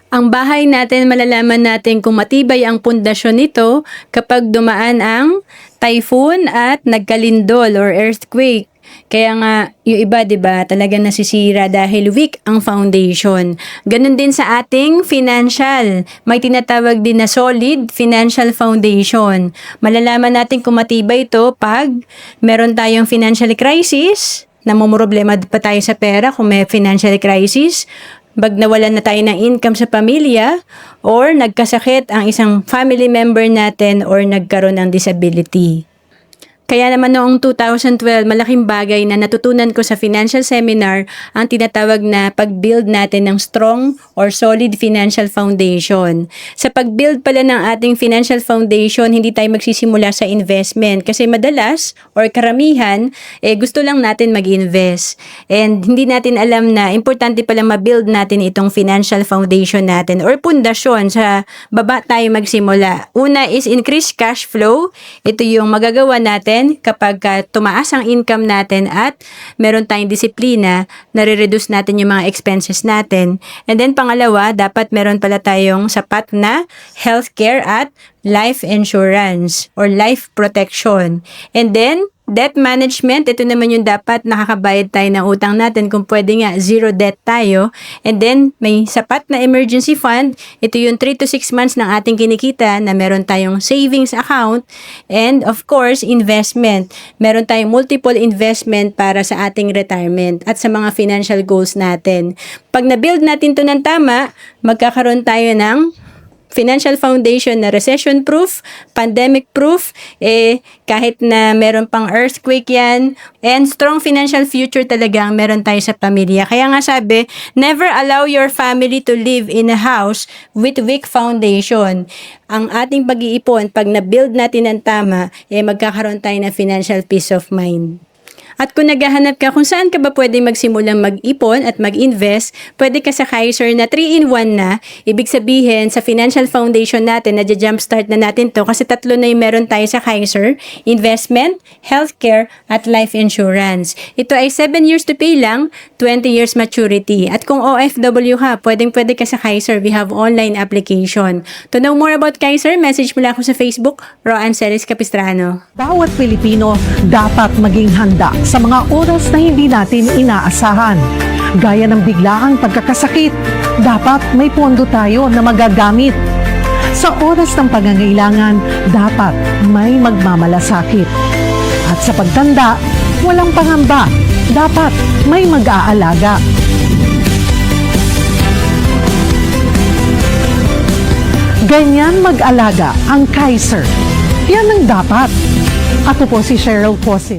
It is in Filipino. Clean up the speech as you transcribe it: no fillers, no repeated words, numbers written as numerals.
Ang bahay natin, malalaman natin kung matibay ang pundasyon nito kapag dumaan ang typhoon at nagkalindol or earthquake. Kaya nga, yung iba, 'di ba, talagang nasisira dahil weak ang foundation. Ganun din sa ating financial. May tinatawag din na solid financial foundation. Malalaman natin kung matibay ito pag meron tayong financial crisis, namumroblema pa tayo sa pera kung may financial crisis, pag nawalan na tayo ng income sa pamilya, or nagkasakit ang isang family member natin or nagkaroon ng disability. Kaya naman noong 2012, malaking bagay na natutunan ko sa financial seminar ang tinatawag na pag-build natin ng strong or solid financial foundation. Sa pag-build pala ng ating financial foundation, hindi tayo magsisimula sa investment kasi madalas or karamihan, gusto lang natin mag-invest. And hindi natin alam na importante pala ma-build natin itong financial foundation natin or pundasyon sa baba tayo magsimula. Una is increase cash flow. Ito yung magagawa natin kapag tumaas ang income natin at meron tayong disiplina, nare-reduce natin yung mga expenses natin. And then pangalawa, dapat meron pala tayong sapat na healthcare at life insurance or life protection. And then, debt management, ito naman yung dapat nakakabayad tayo ng utang natin kung pwede nga zero debt tayo. And then may sapat na emergency fund, ito yung 3 to 6 months ng ating kinikita na meron tayong savings account. And of course, investment. Meron tayong multiple investment para sa ating retirement at sa mga financial goals natin. Pag na-build natin to ng tama, magkakaroon tayo ng financial foundation na recession-proof, pandemic-proof, kahit na meron pang earthquake yan, and strong financial future talagang meron tayo sa pamilya. Kaya nga sabi, never allow your family to live in a house with weak foundation. Ang ating pag-iipon, pag na-build natin ng tama, magkakaroon tayo ng financial peace of mind. At kung naghahanap ka kung saan ka ba pwede magsimulang mag-ipon at mag-invest, pwede ka sa Kaiser na 3-in-1 na. Ibig sabihin, sa financial foundation natin, na-jumpstart na natin to kasi tatlo na yung meron tayo sa Kaiser: investment, healthcare, at life insurance. Ito ay 7 years to pay lang, 20 years maturity. At kung OFW ka, pwede ka sa Kaiser. We have online application. To know more about Kaiser, message mo lang ako sa Facebook, Roan Ceres Capistrano. Bawat Pilipino dapat maging handa sa mga oras na hindi natin inaasahan. Gaya ng biglaang pagkakasakit, dapat may pondo tayo na magagamit. Sa oras ng pangangailangan, dapat may magmamalasakit. At sa pagtanda, walang pangamba, dapat may mag-aalaga. Ganyan mag-alaga ang Kaiser. Yan ang dapat. Ako po si Cheryl Posit.